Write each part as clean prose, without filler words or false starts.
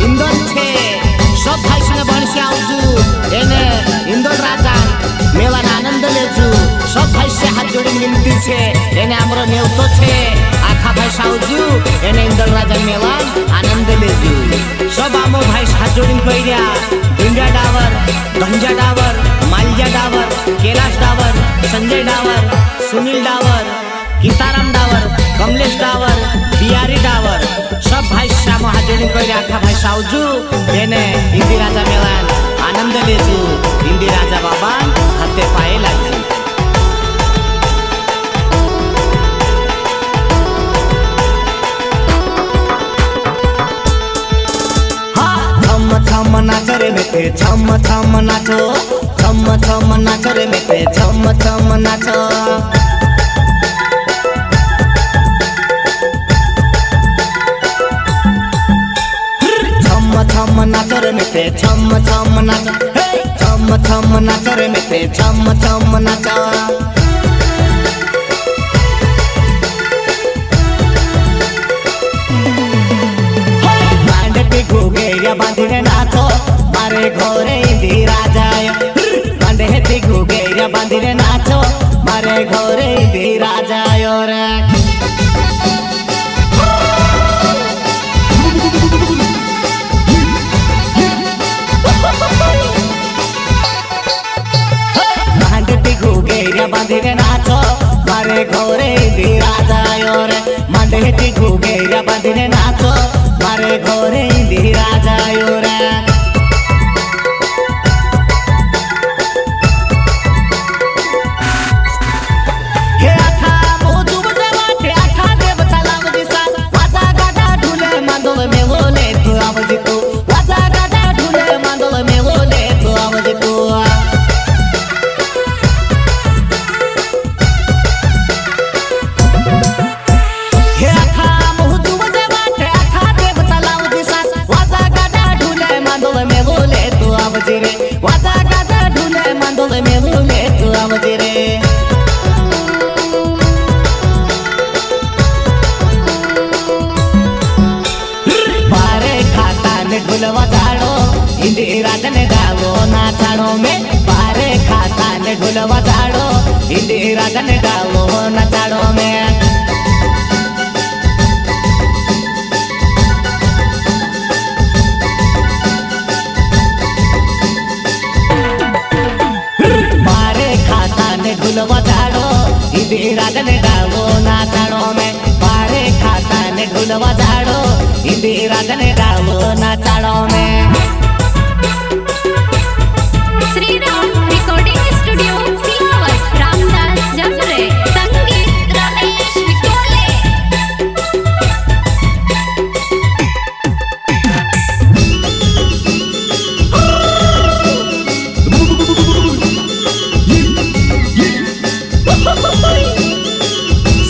इंदौर छे सब भाई सुने बनसे आउजु एने इंदौर राजा मेला आनंद लेजु सब भाई से हाथ जोड़ी विनती छे एने हमरो नेवतो छे आखा भाई साउजु एने इंदौर राजा मेला आनंद लेजु सब आमो भाई हाथ जोड़ी कइरा इंडिया डावर गंजा डावर मालजा डावर कैलाश डावर संजय डावर सुनील डावर गीताराम डावर कमलेश डावर बिहारी डावर सब भाई श्याम हाजरी कइरा आखा भाई साउजु एने इंदी राजा मेला आनंद लेजु इंदी राजा बाबा हाथे पाए लागजु छम नाच रे मेते छम छम नाचो छम छम नाच रे मेते छम छम नाचो छम छम नाच रे मेते छम छम नाचो छम छम नाच रे मेते छम छम नाचो घुगेरिया बांधिने नाचो मारे घोरे इंदी राजा बांधे हेती घुगेरिया बांधिने नाचो मारे घोरे इंदी राजा रे बांधे घुगेरिया बांधिने नाचो मारे घोरे इंदी राजा रे मांडे हेती घुगेरिया बांधिने नाचो मारे घोरे इंदी राजा रे हे आखा मोजू बदेवा हे आखा देव तलाव दिसा वाजा गाजा ढुले मांदोल में बोले तू आवाज तू वाजा गाजा ढुले मांदोल में बोले तू आवाज तू हे आखा मोजू बदेवा हे आखा देव तलाव दिसा वाजा गाजा ढुले मांदोल में बोले तू आवाज रे वाजा गाजा ढुले मांदोल में बोले तू आवाज रे ढोलवा झाड़ो इंदी राजा ने डालो नाचाड़ो में पारे खाता ने ढोलवा झाड़ो इंदी राजा ने डालो नाचाड़ो में पारे खाता ने ढोलवा झाड़ो इंदी राजा ने डालो नाचाड़ो में पारे खाता ने ढोलवा झाड़ो इंदी राजा ने डालो नाचाड़ो में श्री राम रिकॉर्डिंग स्टूडियो सिलावट रामदास जमरे संगीत रमेश विकोले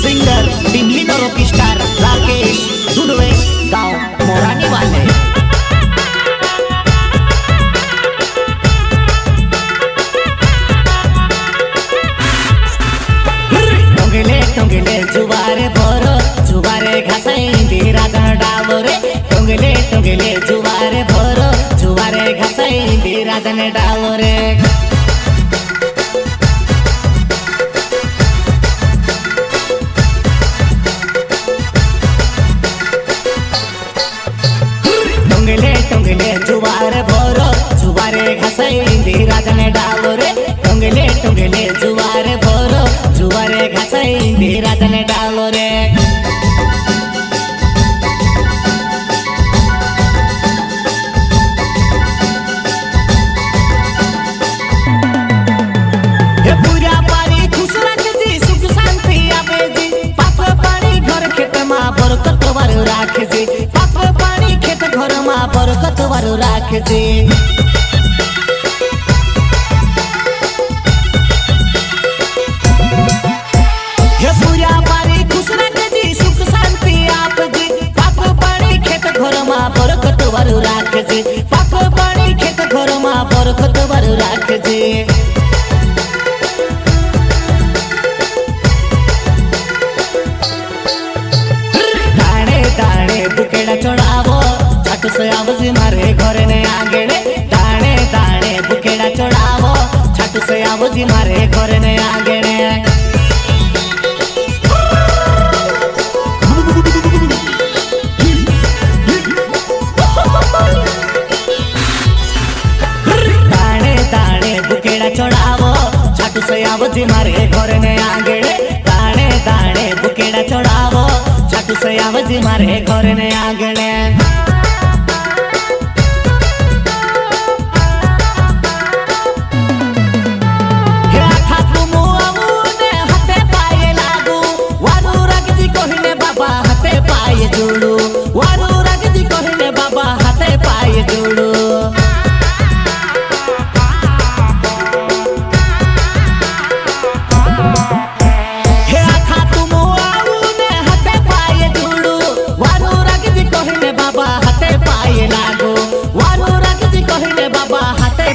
सिंगर टिमली नरो स्टार राकेश दुडवे गांव मोरानी वाले टोंगेले टोंगेले जुवारे भरो जुवारे घासाई इंदी राजा डालो रे टोंगेले टोंगेले जुवारे भरो जुवारे घासाई इंदी राजा ने डालो रे टोंगेले टोंगेले जुवारे भरो जुवारे घासाई इंदी राजा ने डालो रे टोंगेले टोंगेले जुवारे भरो जुवारे घासाई इंदी राजा ने डालो रे हे पूरा पारी खुश रखे जी सुख शांति आवे जी पाप पानी घर खेत मा बरकत वारो राखे जी पाप पानी खेत घर मा बरकत वारो राखे जी हे पूरा पारी खुश रखे जी सुख शांति आप जी पाप पानी खेत घर मा बरकत वारो राखे जी पाप पानी खेत घर मा बरकत वारो राखे जी दाणे दाणे बुकेड़ा चढ़ावो छठ छाटू से आवजी मारे घरे ने आंगणे दाणे दाणे बुकेड़ा चढ़ावो छाटू से आवजी मारे घरे ने आंगणे चढ़ावो छाटू से आवजी मारे घरे ने आंगणे दाणे दाणे बुकेड़ा चढ़ावो छाटू से आवजी मारे घरे ने आंगणे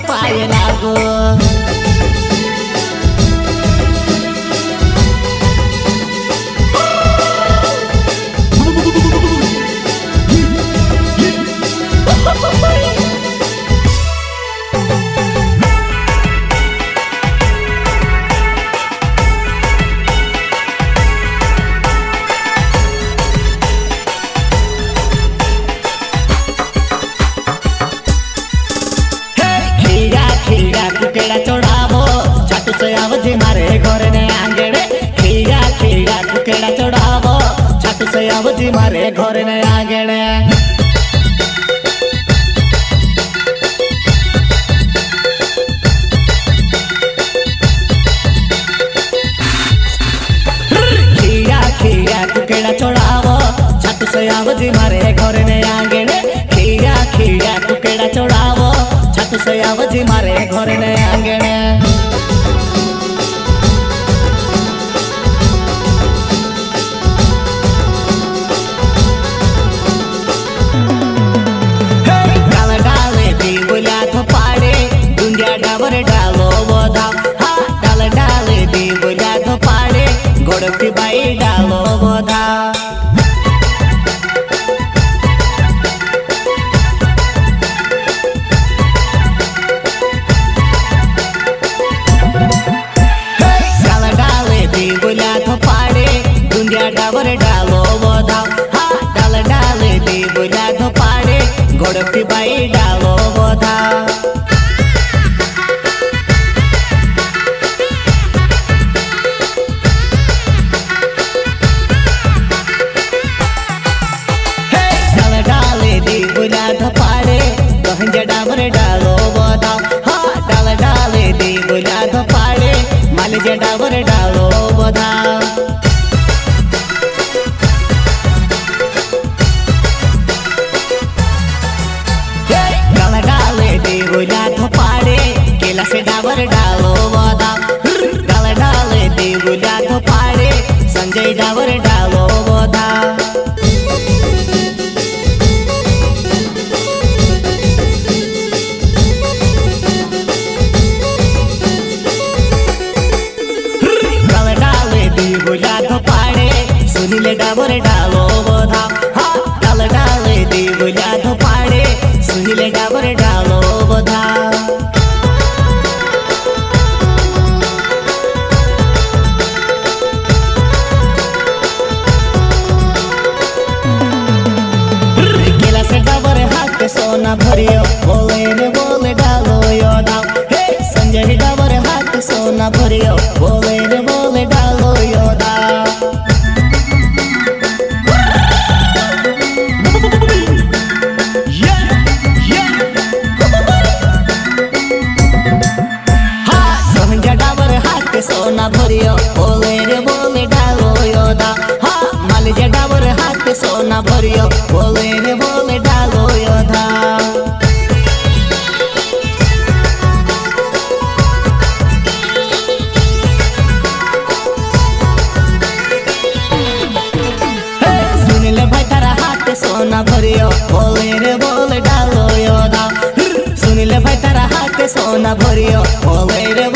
पाए लागो बुकेड़ा चढ़ावो छाटू से आवजी मारे घरे ने आंगणे खीरा खीरा बुकेड़ा चढ़ावो छाटू से आवजी मारे घरे ने आंगणे खीरा खीरा बुकेड़ा चढ़ावो छाटू से आवजी मारे घरे ने आंगणे खीरा खीरा बुकेड़ा चढ़ावो छाटू से आवजी मारे घरे ने आंगणे डाले डाले दी बोला तो पाड़े दुनिया डाबर डालो बोधा हाँ डाले डाले दी बोला तो पाड़े गोड़ती बाई डालो बोधा डाबर डालो बोधा हाँ डाल डाले दी बोला तो पाड़े गोड़ती बाई डालो बोधा डाल डाले दी बोला तो पाड़े गहंजा डाबर डालो बोधा हाँ डाल डाले दी बोला तो पाड़े मालिजा डाबर डालो बोधा बोला तो पाड़े केला से डाबर डालो बोधा डाले डाले दी बोला तो पाड़े संजय डाबर डालो बोधा डाले डाले दी बोला तो पाड़े सुनीले डाबर डालो बोधा हाँ डाले डाले दी बोला तो पाड़े सुनीले डाबर डालो बोधा केला से डाबर हाथ सोना भरियो बोले रे बोले डालो योदा हे संजय डाबर हाथ सोना भरियो बोले रे बोले डालो योदा सोना भरियो बोले रे बोले डालो योदा हाँ मालिजा डाबर हाथ सोना भरियो बोले रे बोले डालो योदा सुन ले भाई तारा हाथ सोना भरियो बोले रे बोले डालो योदा सुन ले भाई तारा हाथ सोना भरियो बोले रे